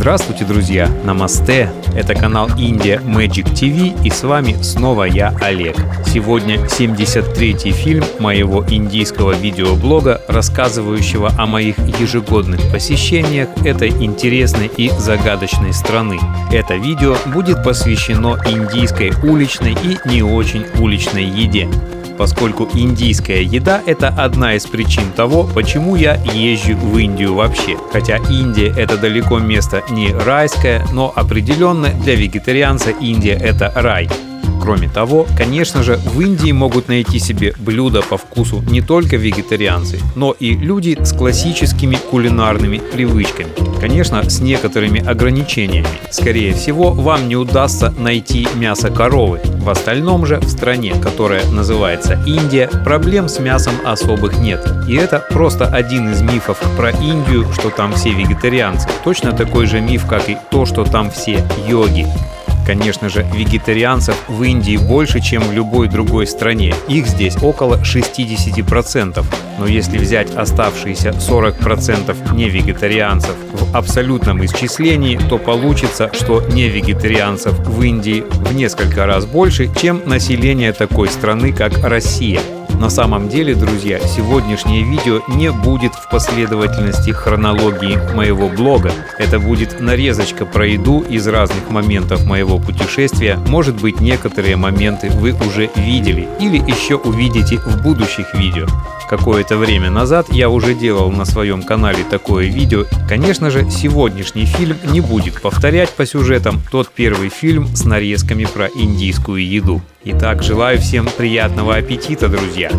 Здравствуйте, друзья! Намасте! Это канал India Magic TV, и с вами снова я, Олег. Сегодня 73-й фильм моего индийского видеоблога, рассказывающего о моих ежегодных посещениях этой интересной и загадочной страны. Это видео будет посвящено индийской уличной и не очень уличной еде, поскольку индийская еда — это одна из причин того, почему я езжу в Индию вообще. Хотя Индия — это далеко место не райское, но определенно для вегетарианца Индия — это рай. Кроме того, конечно же, в Индии могут найти себе блюда по вкусу не только вегетарианцы, но и люди с классическими кулинарными привычками. Конечно, с некоторыми ограничениями. Скорее всего, вам не удастся найти мясо коровы. В остальном же, в стране, которая называется Индия, проблем с мясом особых нет. И это просто один из мифов про Индию, что там все вегетарианцы. Точно такой же миф, как и то, что там все йоги. Конечно же, вегетарианцев в Индии больше, чем в любой другой стране. Их здесь около 60%. Но если взять оставшиеся 40% невегетарианцев в абсолютном исчислении, то получится, что невегетарианцев в Индии в несколько раз больше, чем население такой страны, как Россия. На самом деле, друзья, сегодняшнее видео не будет в последовательности хронологии моего блога. Это будет нарезочка про еду из разных моментов моего путешествия. Может быть, некоторые моменты вы уже видели или еще увидите в будущих видео. Какое-то время назад я уже делал на своем канале такое видео. Конечно же, сегодняшний фильм не будет повторять по сюжетам тот первый фильм с нарезками про индийскую еду. Итак, желаю всем приятного аппетита, друзья!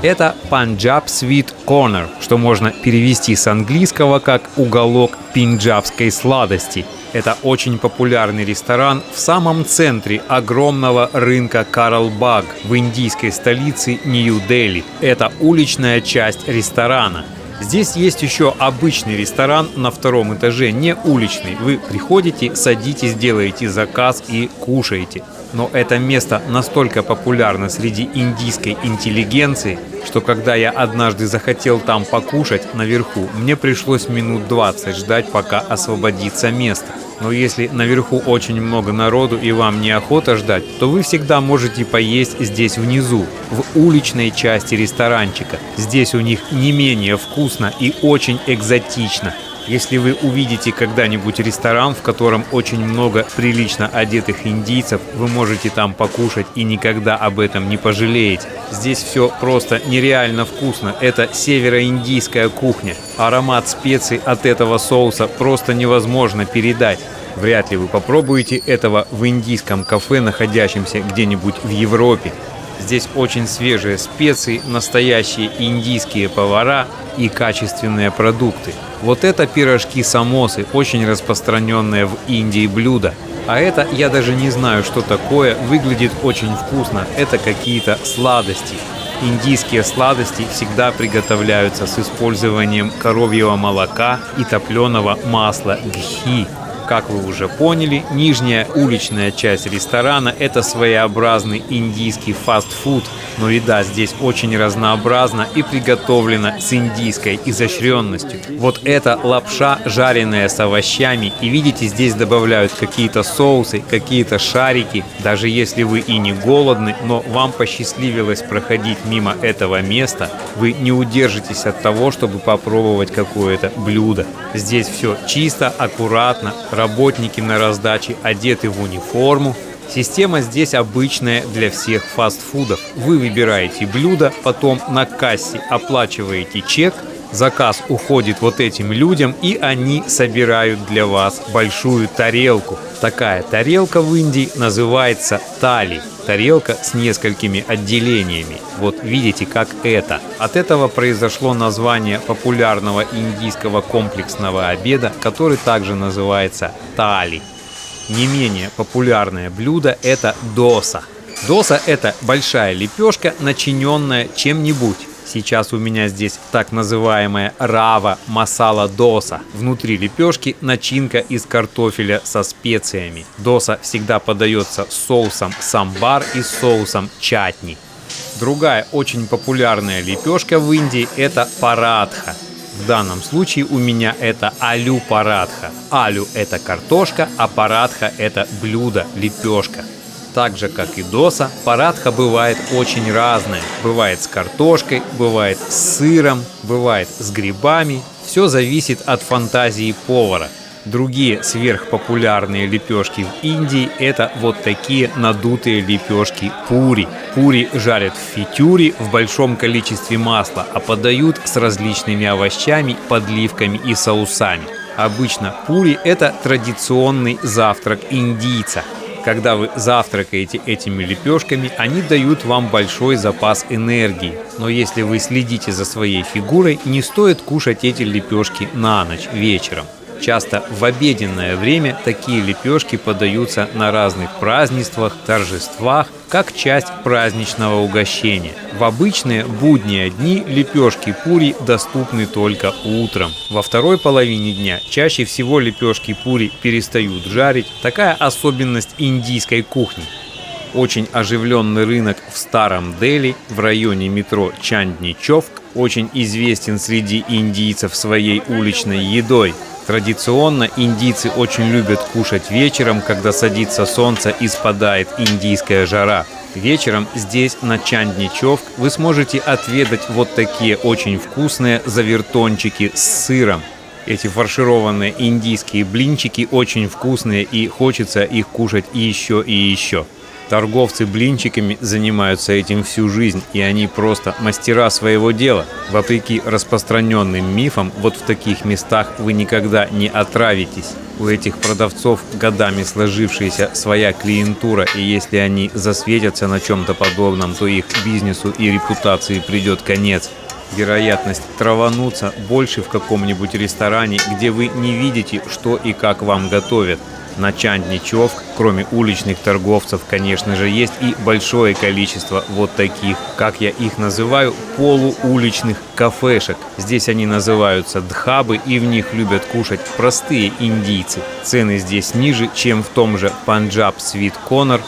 Это Punjab Sweet Corner, что можно перевести с английского как «уголок пенджабской сладости». Это очень популярный ресторан в самом центре огромного рынка Карл-Баг в индийской столице Нью-Дели. Это уличная часть ресторана. Здесь есть еще обычный ресторан на втором этаже, не уличный. Вы приходите, садитесь, делаете заказ и кушаете. Но это место настолько популярно среди индийской интеллигенции, что когда я однажды захотел там покушать наверху, мне пришлось минут 20 ждать, пока освободится место. Но если наверху очень много народу и вам неохота ждать, то вы всегда можете поесть здесь внизу, в уличной части ресторанчика. Здесь у них не менее вкусно и очень экзотично. Если вы увидите когда-нибудь ресторан, в котором очень много прилично одетых индийцев, вы можете там покушать и никогда об этом не пожалеете. Здесь все просто нереально вкусно. Это североиндийская кухня. Аромат специй от этого соуса просто невозможно передать. Вряд ли вы попробуете этого в индийском кафе, находящемся где-нибудь в Европе. Здесь очень свежие специи, настоящие индийские повара и качественные продукты. Вот это пирожки-самосы, очень распространенное в Индии блюдо. А это, я даже не знаю, что такое, выглядит очень вкусно. Это какие-то сладости. Индийские сладости всегда приготовляются с использованием коровьего молока и топленого масла гхи. Как вы уже поняли, нижняя уличная часть ресторана – это своеобразный индийский фастфуд, но еда здесь очень разнообразна и приготовлена с индийской изощренностью. Вот это лапша, жареная с овощами, и видите, здесь добавляют какие-то соусы, какие-то шарики. Даже если вы и не голодны, но вам посчастливилось проходить мимо этого места, вы не удержитесь от того, чтобы попробовать какое-то блюдо. Здесь все чисто, аккуратно. Работники на раздаче одеты в униформу. Система здесь обычная для всех фастфудов. Вы выбираете блюдо, потом на кассе оплачиваете чек, заказ уходит вот этим людям, и они собирают для вас большую тарелку. Такая тарелка в Индии называется тали. Тарелка с несколькими отделениями. Вот видите, как это. От этого произошло название популярного индийского комплексного обеда, который также называется тали. Не менее популярное блюдо – это доса. Доса – это большая лепешка, начиненная чем-нибудь. Сейчас у меня здесь так называемая рава масала доса. Внутри лепешки начинка из картофеля со специями. Доса всегда подается с соусом самбар и с соусом чатни. Другая очень популярная лепешка в Индии – это паратха. В данном случае у меня это алю паратха. Алю – это картошка, а паратха – это блюдо, лепешка. Так же, как и доса, паратха бывает очень разная. Бывает с картошкой, бывает с сыром, бывает с грибами. Все зависит от фантазии повара. Другие сверхпопулярные лепешки в Индии – это вот такие надутые лепешки пури. Пури жарят в фитюре в большом количестве масла, а подают с различными овощами, подливками и соусами. Обычно пури – это традиционный завтрак индийца. Когда вы завтракаете этими лепешками, они дают вам большой запас энергии. Но если вы следите за своей фигурой, не стоит кушать эти лепешки на ночь, вечером. Часто в обеденное время такие лепешки подаются на разных празднествах, торжествах, как часть праздничного угощения. В обычные будние дни лепешки пури доступны только утром. Во второй половине дня чаще всего лепешки пури перестают жарить. Такая особенность индийской кухни. Очень оживленный рынок в Старом Дели в районе метро Чандни-Човк очень известен среди индийцев своей уличной едой. Традиционно индийцы очень любят кушать вечером, когда садится солнце и спадает индийская жара. Вечером здесь, на Чандни-Човк, вы сможете отведать вот такие очень вкусные завертончики с сыром. Эти фаршированные индийские блинчики очень вкусные, и хочется их кушать еще и еще. Торговцы блинчиками занимаются этим всю жизнь, и они просто мастера своего дела. Вопреки распространенным мифам, вот в таких местах вы никогда не отравитесь. У этих продавцов годами сложившаяся своя клиентура, и если они засветятся на чем-то подобном, то их бизнесу и репутации придет конец. Вероятность травануться больше в каком-нибудь ресторане, где вы не видите, что и как вам готовят. На Чандни-Човк, кроме уличных торговцев, конечно же, есть и большое количество вот таких, как я их называю, полууличных кафешек. Здесь они называются дхабы, и в них любят кушать простые индийцы. Цены здесь ниже, чем в том же Punjab Sweet Corner.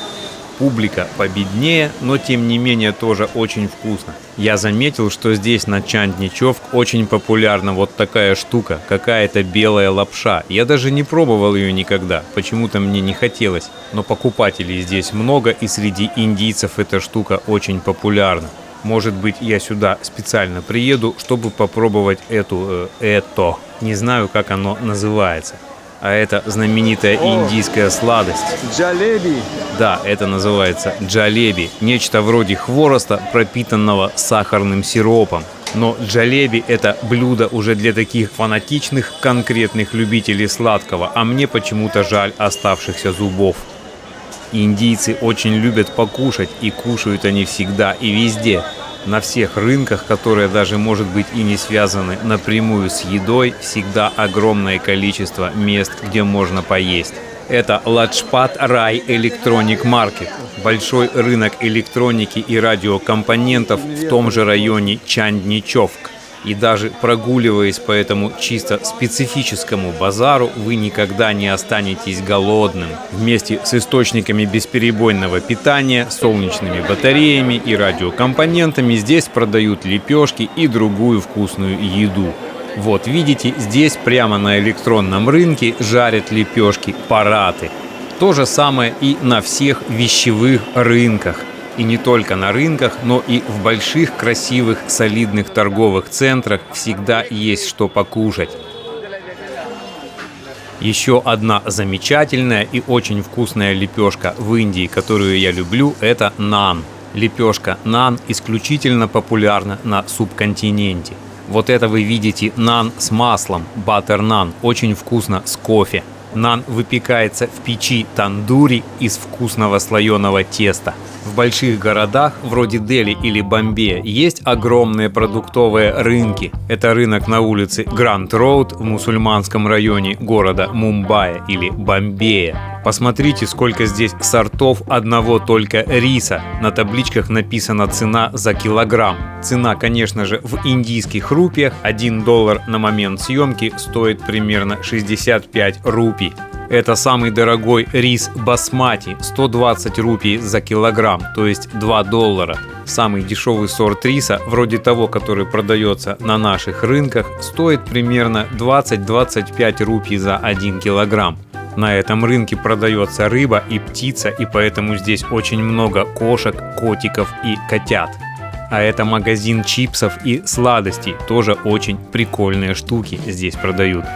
Публика победнее, но тем не менее тоже очень вкусно. Я заметил, что здесь на Чандни-Човк очень популярна вот такая штука, какая-то белая лапша. Я даже не пробовал ее никогда, почему-то мне не хотелось. Но покупателей здесь много, и среди индийцев эта штука очень популярна. Может быть, я сюда специально приеду, чтобы попробовать это. Не знаю, как оно называется. А это знаменитая индийская сладость. Джалеби. Да, это называется джалеби. Нечто вроде хвороста, пропитанного сахарным сиропом. Но джалеби – это блюдо уже для таких фанатичных, конкретных любителей сладкого, а мне почему-то жаль оставшихся зубов. Индийцы очень любят покушать, и кушают они всегда и везде. На всех рынках, которые даже, может быть, и не связаны напрямую с едой, всегда огромное количество мест, где можно поесть. Это Ладжпат Рай Electronic Market, большой рынок электроники и радиокомпонентов в том же районе Чандни-Човк. И даже прогуливаясь по этому чисто специфическому базару, вы никогда не останетесь голодным. Вместе с источниками бесперебойного питания, солнечными батареями и радиокомпонентами здесь продают лепешки и другую вкусную еду. Вот видите, здесь прямо на электронном рынке жарят лепешки параты. То же самое и на всех вещевых рынках. И не только на рынках, но и в больших, красивых, солидных торговых центрах всегда есть что покушать. Еще одна замечательная и очень вкусная лепешка в Индии, которую я люблю, это нан. Лепешка нан исключительно популярна на субконтиненте. Вот это вы видите нан с маслом, баттер-нан, очень вкусно с кофе. Нан выпекается в печи тандури из вкусного слоеного теста. В больших городах, вроде Дели или Бомбея, есть огромные продуктовые рынки. Это рынок на улице Гранд-Роуд в мусульманском районе города Мумбаи или Бомбея. Посмотрите, сколько здесь сортов одного только риса. На табличках написана цена за килограмм. Цена, конечно же, в индийских рупиях. $1 на момент съемки стоит примерно 65 рупий. Это самый дорогой рис басмати, 120 рупий за килограмм, то есть $2. Самый дешевый сорт риса, вроде того, который продается на наших рынках, стоит примерно 20-25 рупий за 1 килограмм. На этом рынке продается рыба и птица, и поэтому здесь очень много кошек, котиков и котят. А это магазин чипсов и сладостей, тоже очень прикольные штуки здесь продают.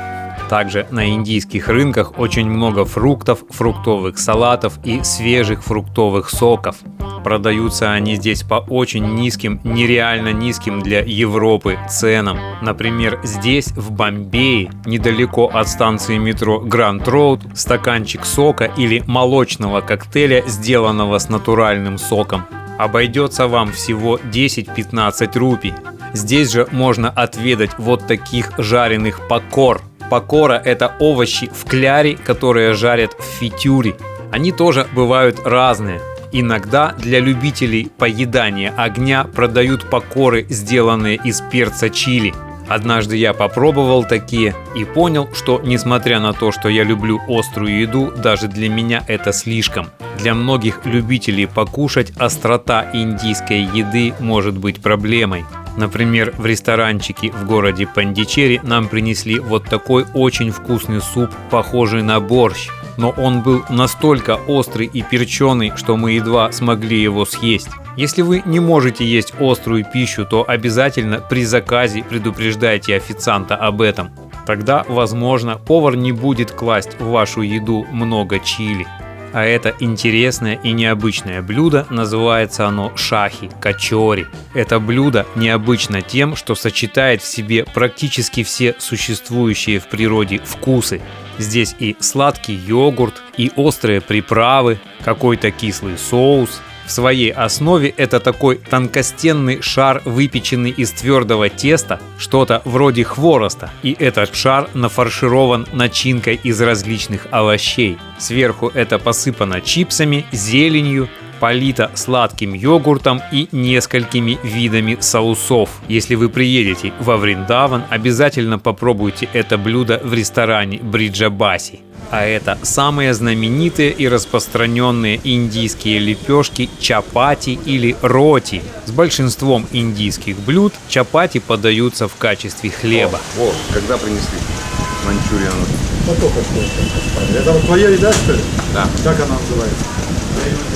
Также на индийских рынках очень много фруктов, фруктовых салатов и свежих фруктовых соков. Продаются они здесь по очень низким, нереально низким для Европы ценам. Например, здесь, в Бомбее, недалеко от станции метро Гранд Роуд, стаканчик сока или молочного коктейля, сделанного с натуральным соком, обойдется вам всего 10-15 рупий. Здесь же можно отведать вот таких жареных пакор. Пакора – это овощи в кляре, которые жарят в фитюре. Они тоже бывают разные. Иногда для любителей поедания огня продают пакоры, сделанные из перца чили. Однажды я попробовал такие и понял, что несмотря на то, что я люблю острую еду, даже для меня это слишком. Для многих любителей покушать острота индийской еды может быть проблемой. Например, в ресторанчике в городе Пандичери нам принесли вот такой очень вкусный суп, похожий на борщ. Но он был настолько острый и перченый, что мы едва смогли его съесть. Если вы не можете есть острую пищу, то обязательно при заказе предупреждайте официанта об этом. Тогда, возможно, повар не будет класть в вашу еду много чили. А это интересное и необычное блюдо, называется оно шахи, качори. Это блюдо необычно тем, что сочетает в себе практически все существующие в природе вкусы. Здесь и сладкий йогурт, и острые приправы, какой-то кислый соус. В своей основе это такой тонкостенный шар, выпеченный из твердого теста, что-то вроде хвороста, и этот шар нафарширован начинкой из различных овощей. Сверху это посыпано чипсами, зеленью, полито сладким йогуртом и несколькими видами соусов. Если вы приедете во Вриндаван, обязательно попробуйте это блюдо в ресторане Бриджабаси. А это самые знаменитые и распространенные индийские лепешки чапати или роти. С большинством индийских блюд чапати подаются в качестве хлеба. Вот, когда принесли манчуриан? Только что. Это вот твоя еда, что ли? Да. Как она называется?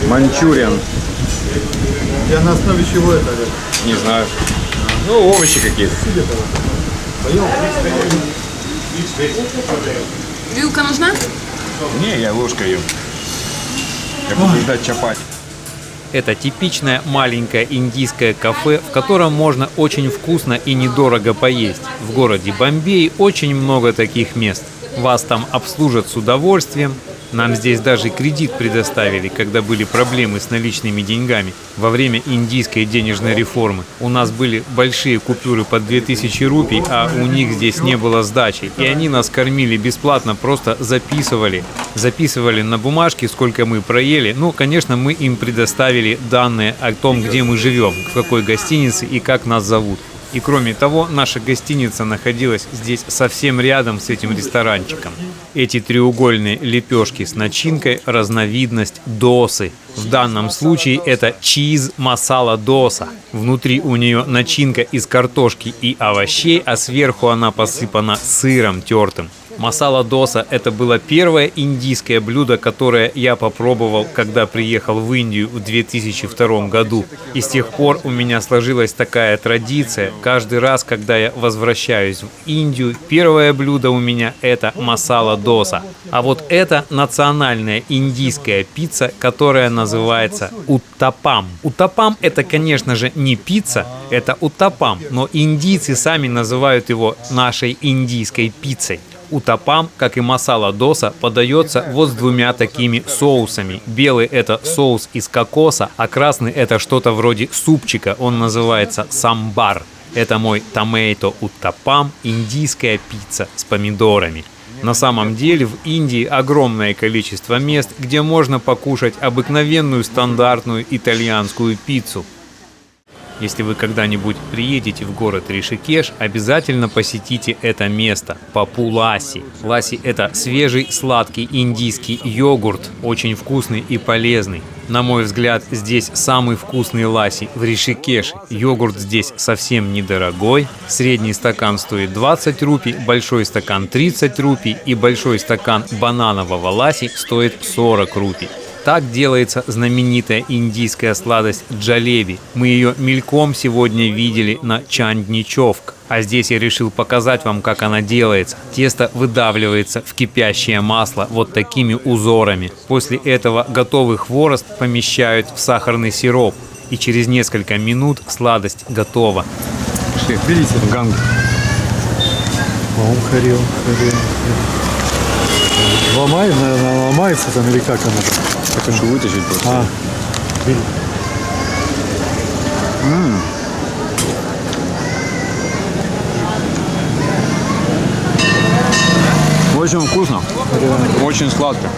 Манчуриан. Я на основе чего это? Не знаю. Ну, овощи какие-то. Поел? Вилка нужна? Не, я ложкой ем. Я буду ждать чапати. Это типичное маленькое индийское кафе, в котором можно очень вкусно и недорого поесть. В городе Бомбей очень много таких мест. Вас там обслужат с удовольствием. Нам здесь даже кредит предоставили, когда были проблемы с наличными деньгами во время индийской денежной реформы. У нас были большие купюры по 2000 рупий, а у них здесь не было сдачи. И они нас кормили бесплатно, просто записывали на бумажке, сколько мы проели. Ну, конечно, мы им предоставили данные о том, где мы живем, в какой гостинице и как нас зовут. И кроме того, наша гостиница находилась здесь совсем рядом с этим ресторанчиком. Эти треугольные лепешки с начинкой – разновидность досы. В данном случае это чиз масала доса. Внутри у нее начинка из картошки и овощей, а сверху она посыпана сыром тертым. Масала доса – это было первое индийское блюдо, которое я попробовал, когда приехал в Индию в 2002 году. И с тех пор у меня сложилась такая традиция. Каждый раз, когда я возвращаюсь в Индию, первое блюдо у меня – это масала доса. А вот это национальная индийская пицца, которая называется уттапам. Уттапам – это, конечно же, не пицца, это уттапам, но индийцы сами называют его нашей индийской пиццей. Уттапам, как и масала доса, подается вот с двумя такими соусами. Белый – это соус из кокоса, а красный – это что-то вроде супчика, он называется самбар. Это мой томейто уттапам, индийская пицца с помидорами. На самом деле в Индии огромное количество мест, где можно покушать обыкновенную стандартную итальянскую пиццу. Если вы когда-нибудь приедете в город Ришикеш, обязательно посетите это место – Папу Ласси. Ласси – это свежий, сладкий индийский йогурт, очень вкусный и полезный. На мой взгляд, здесь самый вкусный ласси в Ришикеше. Йогурт здесь совсем недорогой. Средний стакан стоит 20 рупий, большой стакан 30 рупий и большой стакан бананового ласси стоит 40 рупий. Так делается знаменитая индийская сладость джалеби. Мы ее мельком сегодня видели на Чандни-Човк. А здесь я решил показать вам, как она делается. Тесто выдавливается в кипящее масло вот такими узорами. После этого готовый хворост помещают в сахарный сироп. И через несколько минут сладость готова. Берите ганг. Он хорил. Ломает, наверное, ломается там или как она? Так хочу вытащить просто. А, бери. Очень вкусно. Очень сладко.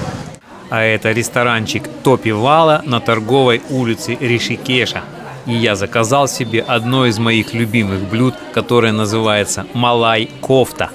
А это ресторанчик Топи Вала на торговой улице Ришикеша. И я заказал себе одно из моих любимых блюд, которое называется малай кофта.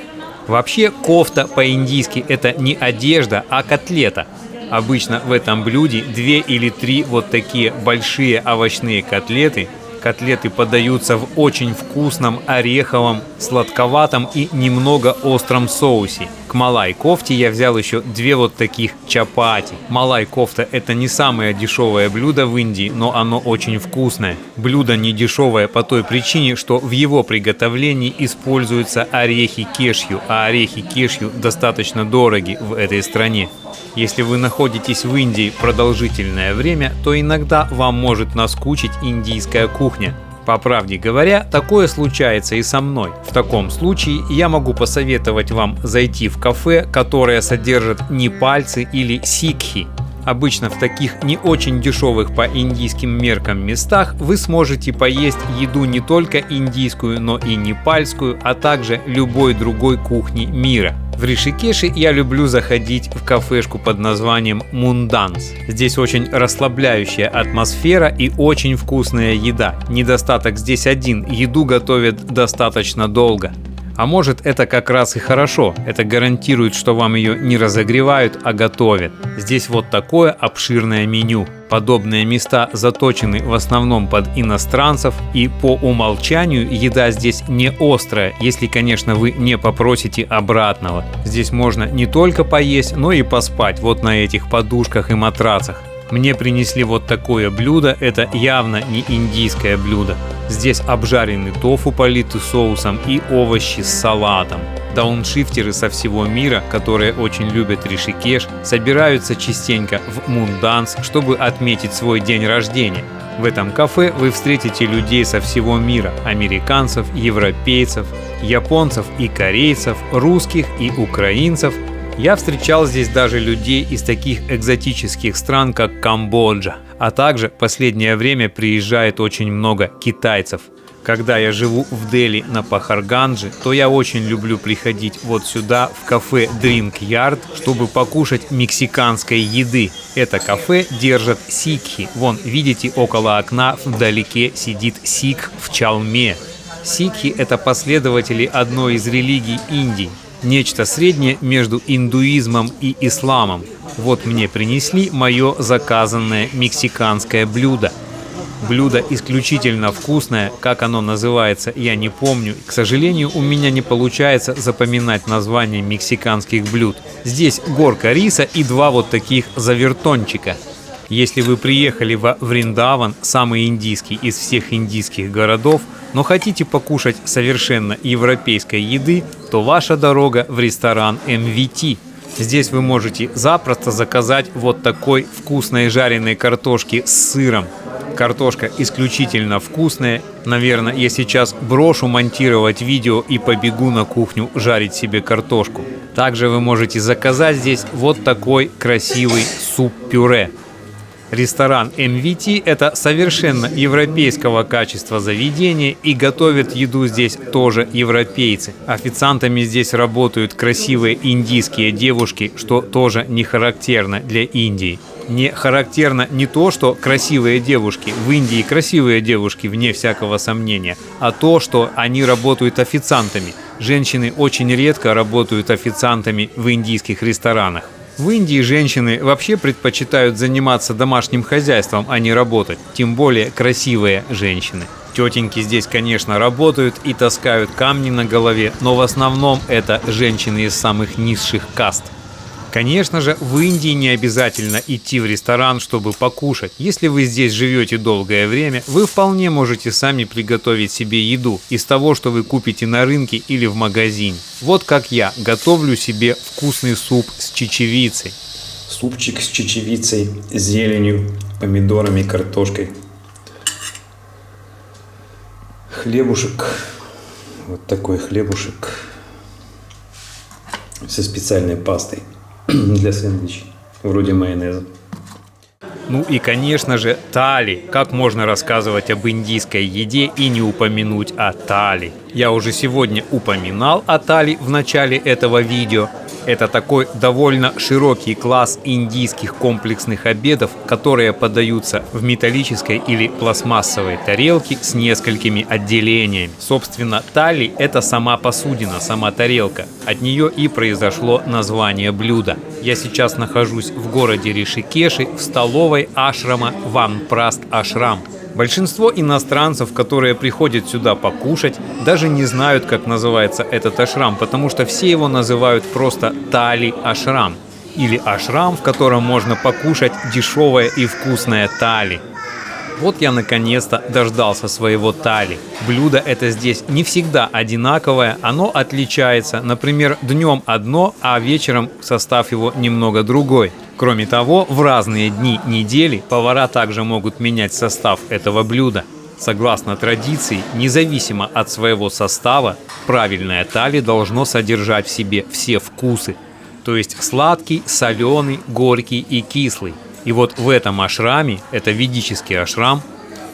Вообще кофта по-индийски это не одежда, а котлета. Обычно в этом блюде 2 или 3 вот такие большие овощные котлеты. Котлеты подаются в очень вкусном, ореховом, сладковатом и немного остром соусе. К малай кофте я взял еще 2 вот таких чапати. Малай кофта это не самое дешевое блюдо в Индии, но оно очень вкусное. Блюдо не дешевое по той причине, что в его приготовлении используются орехи кешью, а орехи кешью достаточно дороги в этой стране. Если вы находитесь в Индии продолжительное время, то иногда вам может наскучить индийская кухня. По правде говоря, такое случается и со мной. В таком случае я могу посоветовать вам зайти в кафе, которое содержит непальцы или сикхи. Обычно в таких не очень дешевых по индийским меркам местах вы сможете поесть еду не только индийскую, но и непальскую, а также любой другой кухни мира. В Ришикеше я люблю заходить в кафешку под названием Мунданс. Здесь очень расслабляющая атмосфера и очень вкусная еда. Недостаток здесь один – еду готовят достаточно долго. А может, это как раз и хорошо. Это гарантирует, что вам ее не разогревают, а готовят. Здесь вот такое обширное меню. Подобные места заточены в основном под иностранцев, и по умолчанию еда здесь не острая, если, конечно, вы не попросите обратного. Здесь можно не только поесть, но и поспать вот на этих подушках и матрацах. Мне принесли вот такое блюдо, это явно не индийское блюдо. Здесь обжаренный тофу, политый соусом, и овощи с салатом. Дауншифтеры со всего мира, которые очень любят Ришикеш, собираются частенько в Мунданс, чтобы отметить свой день рождения. В этом кафе вы встретите людей со всего мира – американцев, европейцев, японцев и корейцев, русских и украинцев. Я встречал здесь даже людей из таких экзотических стран, как Камбоджа. А также в последнее время приезжает очень много китайцев. Когда я живу в Дели на Пахаргандже, то я очень люблю приходить вот сюда, в кафе Drink Yard, чтобы покушать мексиканской еды. Это кафе держат сикхи. Вон, видите, около окна вдалеке сидит сикх в чалме. Сикхи – это последователи одной из религий Индии. Нечто среднее между индуизмом и исламом. Вот мне принесли мое заказанное мексиканское блюдо. Блюдо исключительно вкусное, как оно называется, я не помню. К сожалению, у меня не получается запоминать названия мексиканских блюд. Здесь горка риса и 2 вот таких завертончика. Если вы приехали во Вриндаван, самый индийский из всех индийских городов, но хотите покушать совершенно европейской еды, то ваша дорога в ресторан MVT. Здесь вы можете запросто заказать вот такой вкусной жареной картошки с сыром. Картошка исключительно вкусная. Наверное, я сейчас брошу монтировать видео и побегу на кухню жарить себе картошку. Также вы можете заказать здесь вот такой красивый суп-пюре. Ресторан MVT – это совершенно европейского качества заведение, и готовят еду здесь тоже европейцы. Официантами здесь работают красивые индийские девушки, что тоже не характерно для Индии. Не характерно не то, что красивые девушки, в Индии красивые девушки, вне всякого сомнения, а то, что они работают официантами. Женщины очень редко работают официантами в индийских ресторанах. В Индии женщины вообще предпочитают заниматься домашним хозяйством, а не работать, тем более красивые женщины. Тетеньки здесь, конечно, работают и таскают камни на голове, но в основном это женщины из самых низших каст. Конечно же, в Индии не обязательно идти в ресторан, чтобы покушать. Если вы здесь живете долгое время, вы вполне можете сами приготовить себе еду из того, что вы купите на рынке или в магазине. Вот как я готовлю себе вкусный суп с чечевицей. Супчик с чечевицей, зеленью, помидорами, картошкой. Хлебушек. Вот такой хлебушек со специальной пастой для сэндвичей, вроде майонеза. Ну и, конечно же, тали. Как можно рассказывать об индийской еде и не упомянуть о тали? Я уже сегодня упоминал о тали в начале этого видео. Это такой довольно широкий класс индийских комплексных обедов, которые подаются в металлической или пластмассовой тарелке с несколькими отделениями. Собственно, тали – это сама посудина, сама тарелка. От нее и произошло название блюда. Я сейчас нахожусь в городе Ришикеши, в столовой ашрама Ванпраст Ашрам. Большинство иностранцев, которые приходят сюда покушать, даже не знают, как называется этот ашрам, потому что все его называют просто тали ашрам. Или ашрам, в котором можно покушать дешевое и вкусное тали. Вот я наконец-то дождался своего тали. Блюдо это здесь не всегда одинаковое, оно отличается. Например, днем одно, а вечером состав его немного другой. Кроме того, в разные дни недели повара также могут менять состав этого блюда. Согласно традиции, независимо от своего состава, правильное тали должно содержать в себе все вкусы. То есть сладкий, соленый, горький и кислый. И вот в этом ашраме, это ведический ашрам,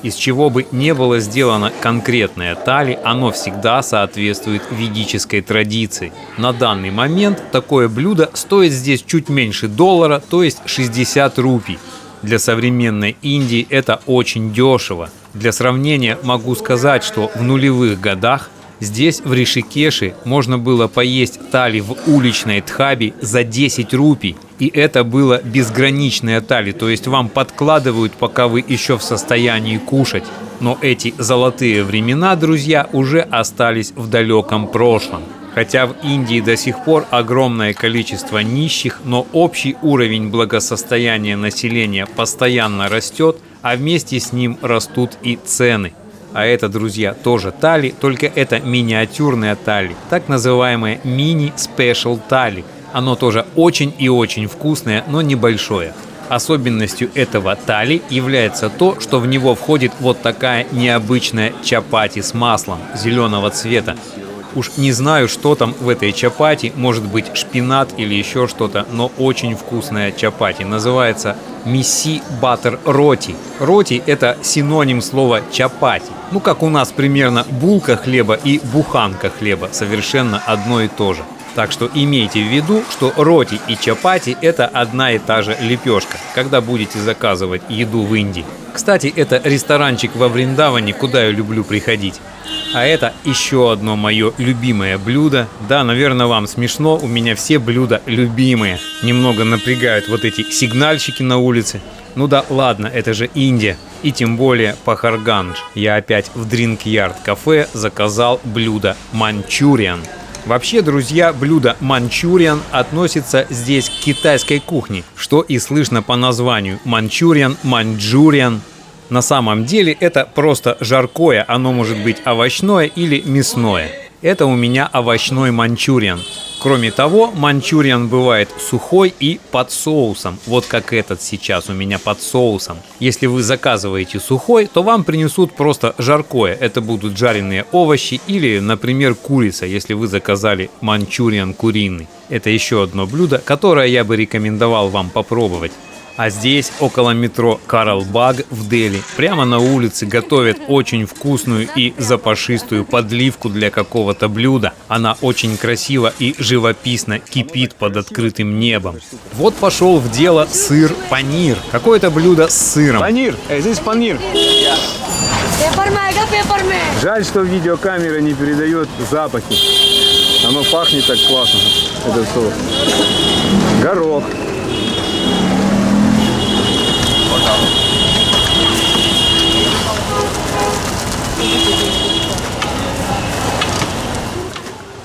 из чего бы не было сделано конкретное тали, оно всегда соответствует ведической традиции. На данный момент такое блюдо стоит здесь чуть меньше $1, то есть 60 рупий. Для современной Индии это очень дешево. Для сравнения могу сказать, что в нулевых годах здесь, в Ришикеше, можно было поесть тали в уличной дхабе за 10 рупий. И это было безграничное тали, то есть вам подкладывают, пока вы еще в состоянии кушать. Но эти золотые времена, друзья, уже остались в далеком прошлом. Хотя в Индии до сих пор огромное количество нищих, но общий уровень благосостояния населения постоянно растет, а вместе с ним растут и цены. А это, друзья, тоже тали, только это миниатюрное тали, так называемое мини-спешл тали. Оно тоже очень и очень вкусное, но небольшое. Особенностью этого тали является то, что в него входит вот такая необычная чапати с маслом зеленого цвета. Уж не знаю, что там в этой чапати, может быть шпинат или еще что-то, но очень вкусная чапати. Называется мисси баттер роти. Роти – это синоним слова чапати. Ну, как у нас примерно булка хлеба и буханка хлеба, совершенно одно и то же. Так что имейте в виду, что роти и чапати – это одна и та же лепешка, когда будете заказывать еду в Индии. Кстати, это ресторанчик во Вриндаване, куда я люблю приходить. А это еще одно мое любимое блюдо. Да, наверное, вам смешно, у меня все блюда любимые. Немного напрягают вот эти сигнальщики на улице. Ну да, ладно, это же Индия. И тем более Пахаргандж. Я опять в Drink Yard кафе заказал блюдо манчуриан. Вообще, друзья, блюдо манчуриан относится здесь к китайской кухне, что и слышно по названию манчуриан, маньчжуриан. На самом деле это просто жаркое, оно может быть овощное или мясное. Это у меня овощной манчуриан. Кроме того, манчуриан бывает сухой и под соусом, вот как этот сейчас у меня под соусом. Если вы заказываете сухой, то вам принесут просто жаркое. Это будут жареные овощи или, например, курица, если вы заказали манчуриан куриный. Это еще одно блюдо, которое я бы рекомендовал вам попробовать. А здесь, около метро Карл-Баг в Дели, прямо на улице готовят очень вкусную и запашистую подливку для какого-то блюда. Она очень красиво и живописно кипит под открытым небом. Вот пошел в дело сыр панир. Какое-то блюдо с сыром. Панир, здесь панир. Жаль, что видеокамера не передает запахи. Оно пахнет так классно, этот соус. Горох.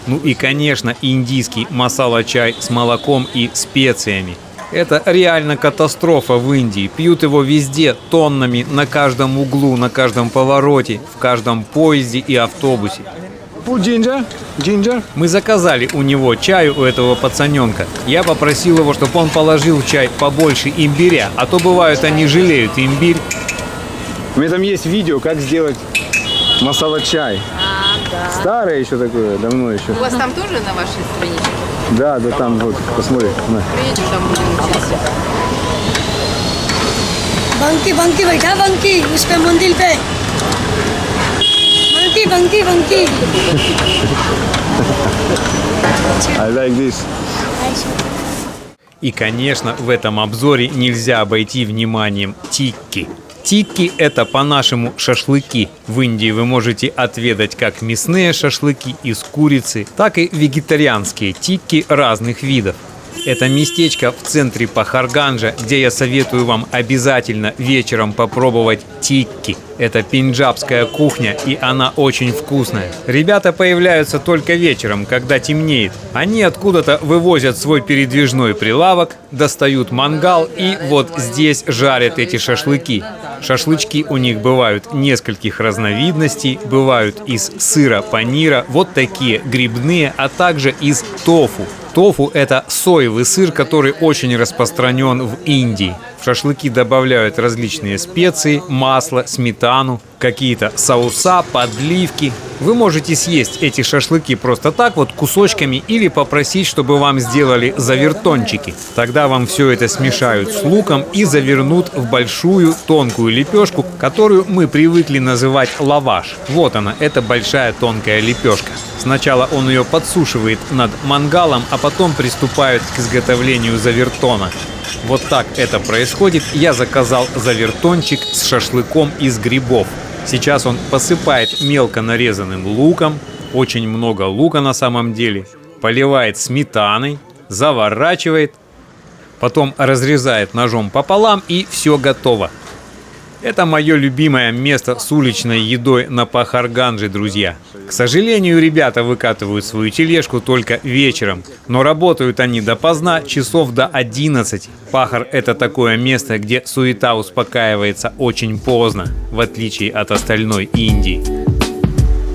Ну и, конечно, индийский масала-чай с молоком и специями. Это реально катастрофа в Индии. Пьют его везде, тоннами, на каждом углу, на каждом повороте, в каждом поезде и автобусе. Ginger? Мы заказали у него чаю, у этого пацаненка. Я попросил его, чтобы он положил в чай побольше имбиря, а то бывают они жалеют имбирь. У меня там есть видео, как сделать масала-чай. Да. Старое еще такое, давно еще. У вас там тоже на вашей страничке? Да, там вот, посмотри. На. Приедем, там будем учиться. बंकी बैठा बंकी उस पे मंदिर पे बंकी I like this. И, конечно, в этом обзоре нельзя обойти вниманием тикки. Тикки – это по-нашему шашлыки. В Индии вы можете отведать как мясные шашлыки из курицы, так и вегетарианские тикки разных видов. Это местечко в центре Пахарганджа, где я советую вам обязательно вечером попробовать тикки. Это пенджабская кухня, и она очень вкусная. Ребята появляются только вечером, когда темнеет. Они откуда-то вывозят свой передвижной прилавок, достают мангал и вот здесь жарят эти шашлыки. Шашлычки у них бывают нескольких разновидностей, бывают из сыра панира, вот такие грибные, а также из тофу. Тофу – это соевый сыр, который очень распространен в Индии. В шашлыки добавляют различные специи, масло, сметану, какие-то соуса, подливки. Вы можете съесть эти шашлыки просто так вот кусочками или попросить, чтобы вам сделали завертончики. Тогда вам все это смешают с луком и завернут в большую тонкую лепешку, которую мы привыкли называть лаваш. Вот она, эта большая тонкая лепешка. Сначала он ее подсушивает над мангалом, а потом приступает к изготовлению завертона. Вот так это происходит. Я заказал завертончик с шашлыком из грибов. Сейчас он посыпает мелко нарезанным луком, очень много лука на самом деле, поливает сметаной, заворачивает, потом разрезает ножом пополам и все готово. Это мое любимое место с уличной едой на Пахаргандже, друзья. К сожалению, ребята выкатывают свою тележку только вечером, но работают они допоздна, часов до 11. Пахар – это такое место, где суета успокаивается очень поздно, в отличие от остальной Индии.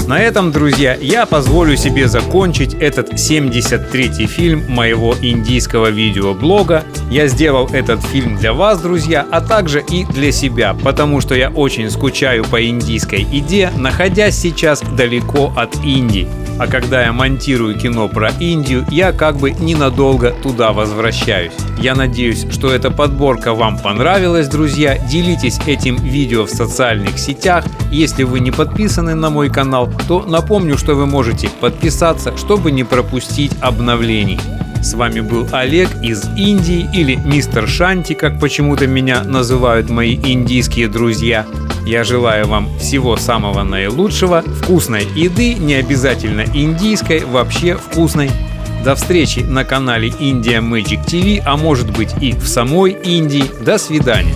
На этом, друзья, я позволю себе закончить этот 73-й фильм моего индийского видеоблога. Я сделал этот фильм для вас, друзья, а также и для себя, потому что я очень скучаю по индийской еде, находясь сейчас далеко от Индии. А когда я монтирую кино про Индию, я как бы ненадолго туда возвращаюсь. Я надеюсь, что эта подборка вам понравилась, друзья. Делитесь этим видео в социальных сетях. Если вы не подписаны на мой канал, то напомню, что вы можете подписаться, чтобы не пропустить обновлений. С вами был Олег из Индии, или Мистер Шанти, как почему-то меня называют мои индийские друзья. Я желаю вам всего самого наилучшего, вкусной еды, не обязательно индийской, вообще вкусной. До встречи на канале India Magic TV, а может быть и в самой Индии. До свидания.